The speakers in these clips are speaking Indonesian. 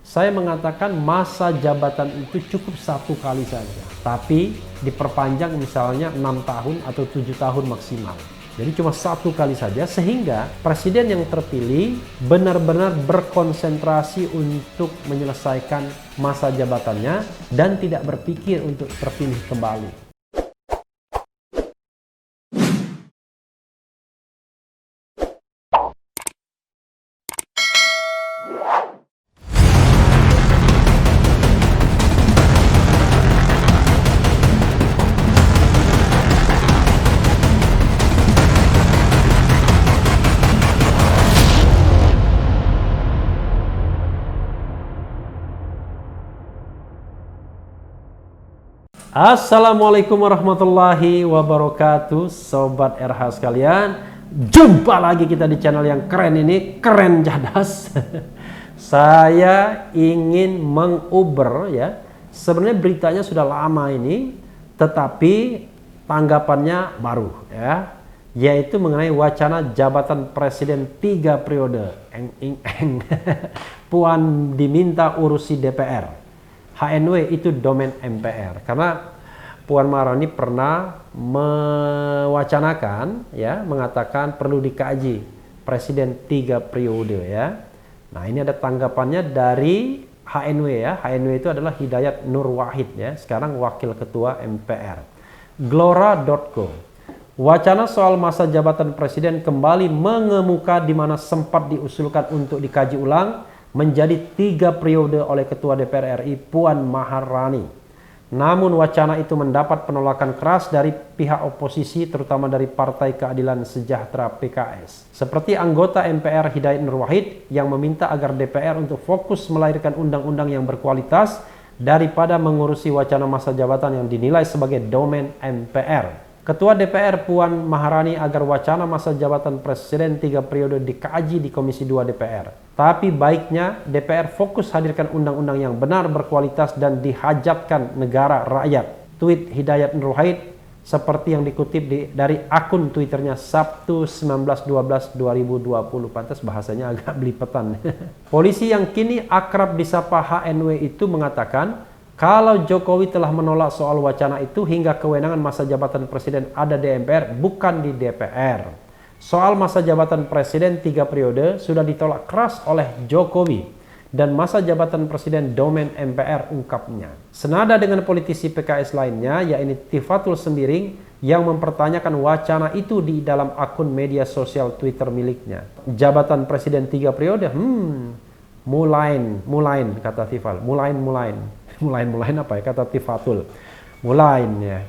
saya mengatakan masa jabatan itu cukup 1 kali saja. Tapi diperpanjang misalnya 6 tahun atau 7 tahun maksimal. Jadi cuma 1 kali saja, sehingga presiden yang terpilih benar-benar berkonsentrasi untuk menyelesaikan masa jabatannya dan tidak berpikir untuk terpilih kembali. Assalamualaikum warahmatullahi wabarakatuh, Sobat RH sekalian. Jumpa lagi kita di channel yang keren ini, Keren Cadas. Saya ingin menguber ya. Sebenarnya beritanya sudah lama ini, tetapi tanggapannya baru ya, yaitu mengenai wacana jabatan presiden 3 periode. Puan diminta urusi DPR. HNW itu domain MPR, karena Puan Maharani pernah mewacanakan ya, mengatakan perlu dikaji presiden 3 periode ya. Nah, ini ada tanggapannya dari HNW ya. HNW itu adalah Hidayat Nur Wahid ya, sekarang wakil ketua MPR. Glora.co, wacana soal masa jabatan presiden kembali mengemuka, di mana sempat diusulkan untuk dikaji ulang menjadi 3 periode oleh Ketua DPR RI Puan Maharani. Namun wacana itu mendapat penolakan keras dari pihak oposisi, terutama dari Partai Keadilan Sejahtera PKS. Seperti anggota MPR Hidayat Nur Wahid yang meminta agar DPR untuk fokus melahirkan undang-undang yang berkualitas daripada mengurusi wacana masa jabatan yang dinilai sebagai domain MPR. Ketua DPR Puan Maharani agar wacana masa jabatan presiden 3 periode dikaji di Komisi 2 DPR. Tapi baiknya DPR fokus hadirkan undang-undang yang benar, berkualitas, dan dihajatkan negara rakyat. Tweet Hidayat Nur Wahid seperti yang dikutip dari akun Twitternya Sabtu 19/12/2020. Pantas bahasanya agak belipetan. Polisi yang kini akrab disapa HNW itu mengatakan, kalau Jokowi telah menolak soal wacana itu hingga kewenangan masa jabatan presiden ada di MPR, bukan di DPR. Soal masa jabatan presiden 3 periode sudah ditolak keras oleh Jokowi dan masa jabatan presiden domain MPR, ungkapnya. Senada dengan politisi PKS lainnya, yaitu Tifatul Sembiring, yang mempertanyakan wacana itu di dalam akun media sosial Twitter miliknya. Jabatan presiden 3 periode, mulain kata Tifal, mulain apa ya, kata Tifatul, mulain ya.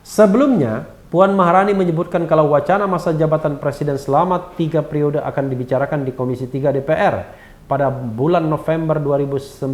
Sebelumnya Puan Maharani menyebutkan kalau wacana masa jabatan presiden selama 3 periode akan dibicarakan di Komisi 3 DPR pada bulan November 2019.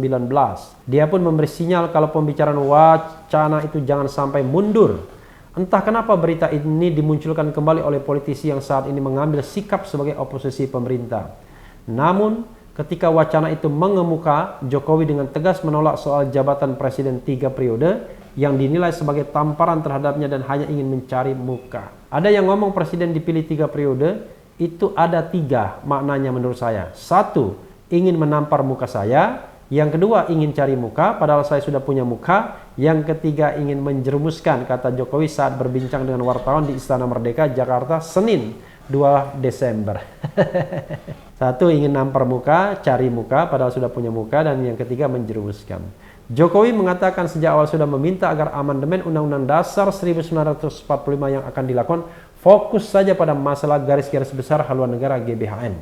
Dia pun memberi sinyal kalau pembicaraan wacana itu jangan sampai mundur. Entah kenapa berita ini dimunculkan kembali oleh politisi yang saat ini mengambil sikap sebagai oposisi pemerintah. Namun ketika wacana itu mengemuka, Jokowi dengan tegas menolak soal jabatan presiden 3 periode yang dinilai sebagai tamparan terhadapnya dan hanya ingin mencari muka. Ada yang ngomong presiden dipilih 3 periode, itu ada 3 maknanya menurut saya. 1, ingin menampar muka saya. Yang kedua, ingin cari muka, padahal saya sudah punya muka. Yang ketiga, ingin menjerumuskan, kata Jokowi saat berbincang dengan wartawan di Istana Merdeka, Jakarta, Senin 2 Desember. 1, ingin nampar muka, cari muka, padahal sudah punya muka. Dan yang ketiga, menjerumuskan. Jokowi mengatakan sejak awal sudah meminta agar amandemen Undang-Undang Dasar 1945 yang akan dilakukan fokus saja pada masalah garis-garis besar haluan negara GBHN.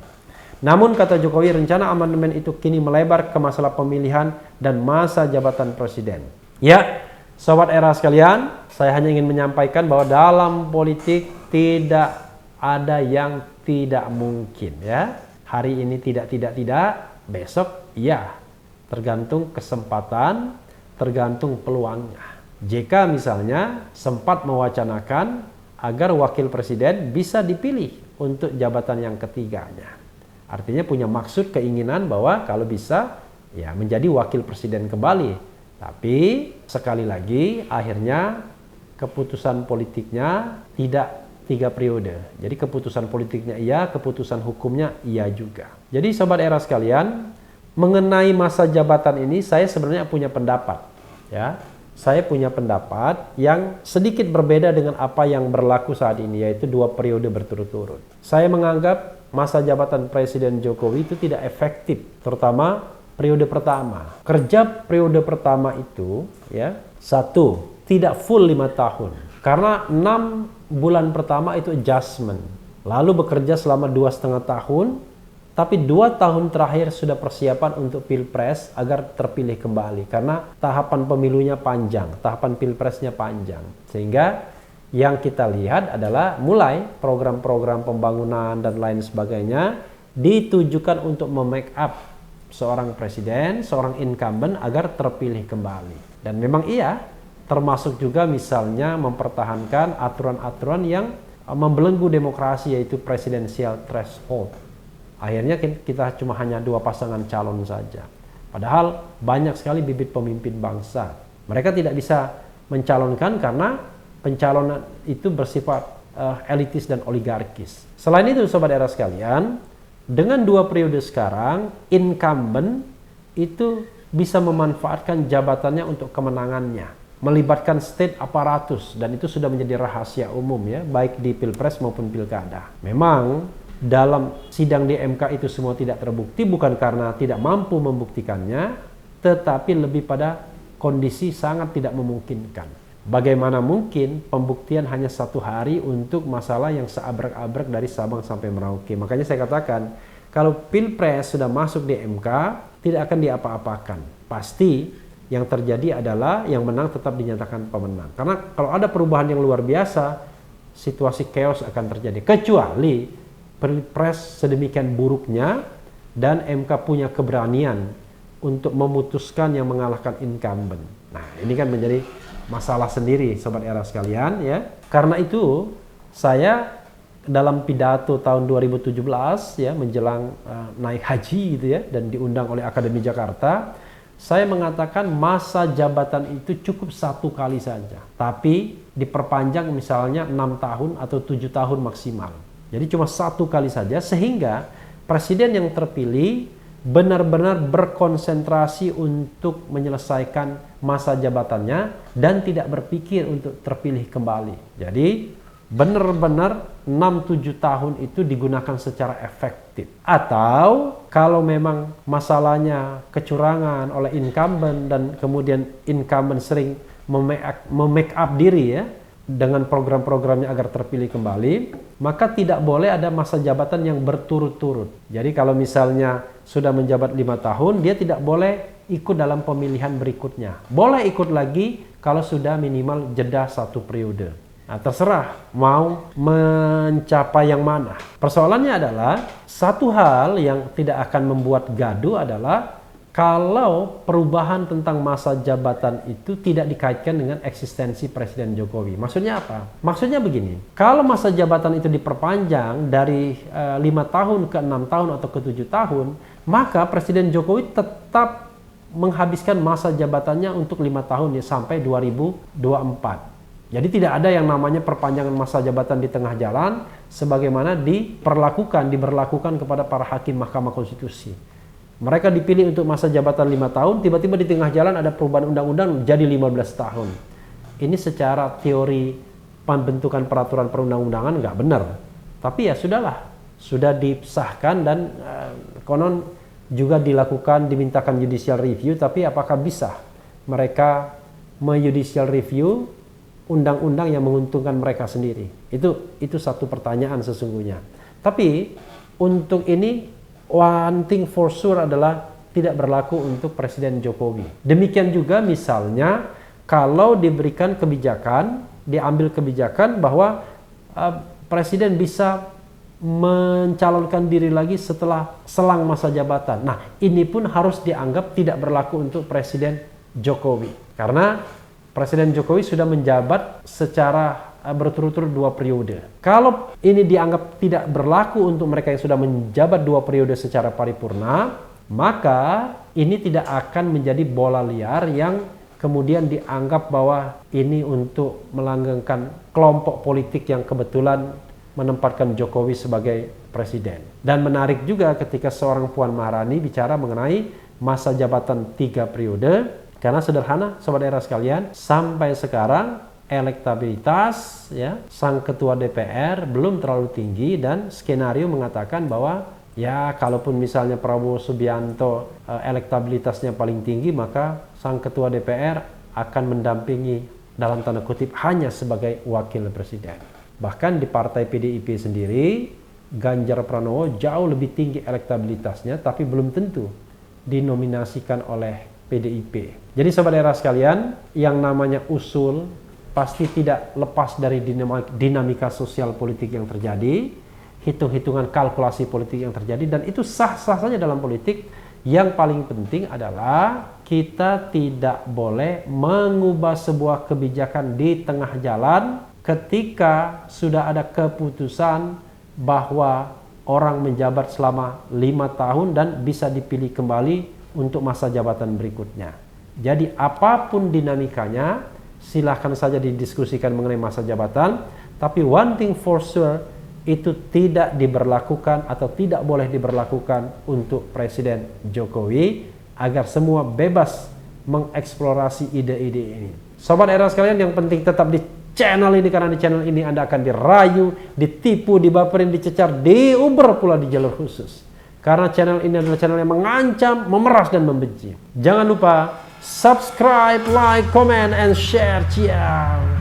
Namun kata Jokowi, rencana amandemen itu kini melebar ke masalah pemilihan dan masa jabatan presiden. Ya, Sobat Era sekalian, saya hanya ingin menyampaikan bahwa dalam politik tidak ada yang tidak mungkin ya. Hari ini tidak, besok ya. Tergantung kesempatan, tergantung peluangnya. JK misalnya sempat mewacanakan agar wakil presiden bisa dipilih untuk jabatan yang ketiganya. Artinya punya maksud, keinginan bahwa kalau bisa ya menjadi wakil presiden kembali. Tapi sekali lagi akhirnya keputusan politiknya tidak 3 periode. Jadi keputusan politiknya iya, keputusan hukumnya iya juga. Jadi Sobat Era sekalian, mengenai masa jabatan ini saya sebenarnya punya pendapat, ya. Saya punya pendapat yang sedikit berbeda dengan apa yang berlaku saat ini, yaitu 2 periode berturut-turut. Saya menganggap masa jabatan Presiden Jokowi itu tidak efektif, terutama periode pertama. Kerja periode pertama itu, ya, 1, tidak full 5 tahun. Karena 6 bulan pertama itu adjustment. Lalu bekerja selama 2,5 tahun, tapi 2 tahun terakhir sudah persiapan untuk pilpres agar terpilih kembali. Karena tahapan pemilunya panjang, tahapan pilpresnya panjang. Sehingga yang kita lihat adalah mulai program-program pembangunan dan lain sebagainya ditujukan untuk memake up seorang presiden, seorang incumbent agar terpilih kembali. Dan memang iya, termasuk juga misalnya mempertahankan aturan-aturan yang membelenggu demokrasi, yaitu presidensial threshold. Akhirnya kita cuma hanya 2 pasangan calon saja. Padahal banyak sekali bibit pemimpin bangsa. Mereka tidak bisa mencalonkan karena pencalonan itu bersifat elitis dan oligarkis. Selain itu, sobat era sekalian, dengan 2 periode sekarang, incumbent itu bisa memanfaatkan jabatannya untuk kemenangannya, melibatkan state aparatus, dan itu sudah menjadi rahasia umum, ya, baik di pilpres maupun pilkada. Memang dalam sidang di MK itu semua tidak terbukti, bukan karena tidak mampu membuktikannya, tetapi lebih pada kondisi sangat tidak memungkinkan. Bagaimana mungkin pembuktian hanya 1 hari untuk masalah yang seabrek-abrek dari Sabang sampai Merauke. Makanya saya katakan, kalau pilpres sudah masuk di MK, tidak akan diapa-apakan. Pasti yang terjadi adalah yang menang tetap dinyatakan pemenang. Karena kalau ada perubahan yang luar biasa, situasi chaos akan terjadi. Kecuali pilpres sedemikian buruknya dan MK punya keberanian untuk memutuskan yang mengalahkan incumbent. Nah, ini kan menjadi masalah sendiri, sobat era sekalian, ya. Karena itu saya dalam pidato tahun 2017, ya, menjelang naik haji gitu, ya, dan diundang oleh Akademi Jakarta, saya mengatakan masa jabatan itu cukup 1 kali saja, tapi diperpanjang misalnya 6 tahun atau 7 tahun maksimal. Jadi cuma 1 kali saja, sehingga presiden yang terpilih benar-benar berkonsentrasi untuk menyelesaikan masa jabatannya dan tidak berpikir untuk terpilih kembali. Jadi benar-benar 6-7 tahun itu digunakan secara efektif. Atau kalau memang masalahnya kecurangan oleh incumbent dan kemudian incumbent sering memake up diri, ya, dengan program-programnya agar terpilih kembali, maka tidak boleh ada masa jabatan yang berturut-turut. Jadi kalau misalnya sudah menjabat 5 tahun, dia tidak boleh ikut dalam pemilihan berikutnya. Boleh ikut lagi kalau sudah minimal jeda 1 periode. Nah, terserah mau mencapai yang mana. Persoalannya adalah, satu hal yang tidak akan membuat gaduh adalah kalau perubahan tentang masa jabatan itu tidak dikaitkan dengan eksistensi Presiden Jokowi. Maksudnya apa? Maksudnya begini, kalau masa jabatan itu diperpanjang dari 5 tahun ke 6 tahun atau ke 7 tahun, maka Presiden Jokowi tetap menghabiskan masa jabatannya untuk 5 tahun, ya, sampai 2024. Jadi tidak ada yang namanya perpanjangan masa jabatan di tengah jalan sebagaimana diberlakukan kepada para hakim Mahkamah Konstitusi. Mereka dipilih untuk masa jabatan 5 tahun, tiba-tiba di tengah jalan ada perubahan undang-undang jadi 15 tahun. Ini secara teori pembentukan peraturan perundang-undangan nggak benar. Tapi ya sudahlah, sudah disahkan dan konon juga dimintakan judicial review, tapi apakah bisa mereka judicial review undang-undang yang menguntungkan mereka sendiri? Itu satu pertanyaan sesungguhnya. Tapi untuk ini, one thing for sure adalah tidak berlaku untuk Presiden Jokowi. Demikian juga misalnya kalau diberikan kebijakan, diambil kebijakan bahwa Presiden bisa mencalonkan diri lagi setelah selang masa jabatan. Nah, ini pun harus dianggap tidak berlaku untuk Presiden Jokowi. Karena Presiden Jokowi sudah menjabat secara berturut-turut 2 periode. Kalau ini dianggap tidak berlaku untuk mereka yang sudah menjabat 2 periode secara paripurna, maka ini tidak akan menjadi bola liar yang kemudian dianggap bahwa ini untuk melanggengkan kelompok politik yang kebetulan menempatkan Jokowi sebagai presiden. Dan menarik juga ketika seorang Puan Maharani bicara mengenai masa jabatan 3 periode. Karena sederhana, sobat era sekalian, sampai sekarang elektabilitas ya sang ketua DPR belum terlalu tinggi, dan skenario mengatakan bahwa ya kalaupun misalnya Prabowo Subianto elektabilitasnya paling tinggi, maka sang ketua DPR akan mendampingi dalam tanda kutip hanya sebagai wakil presiden. Bahkan di partai PDIP sendiri, Ganjar Pranowo jauh lebih tinggi elektabilitasnya, tapi belum tentu dinominasikan oleh PDIP. Jadi sobat era sekalian, yang namanya usul pasti tidak lepas dari dinamika sosial politik yang terjadi, hitung-hitungan kalkulasi politik yang terjadi, dan itu sah-sah saja dalam politik. Yang paling penting adalah kita tidak boleh mengubah sebuah kebijakan di tengah jalan ketika sudah ada keputusan bahwa orang menjabat selama 5 tahun dan bisa dipilih kembali untuk masa jabatan berikutnya. Jadi apapun dinamikanya, silahkan saja didiskusikan mengenai masa jabatan, tapi one thing for sure, itu tidak diberlakukan atau tidak boleh diberlakukan untuk Presiden Jokowi, agar semua bebas mengeksplorasi ide-ide ini. Sobat era sekalian, yang penting tetap di channel ini, karena di channel ini Anda akan dirayu, ditipu, dibaperin, dicecar, diuber pula di jalur khusus. Karena channel ini adalah channel yang mengancam, memeras, dan membenci. Jangan lupa subscribe, like, comment, and share. Ciao.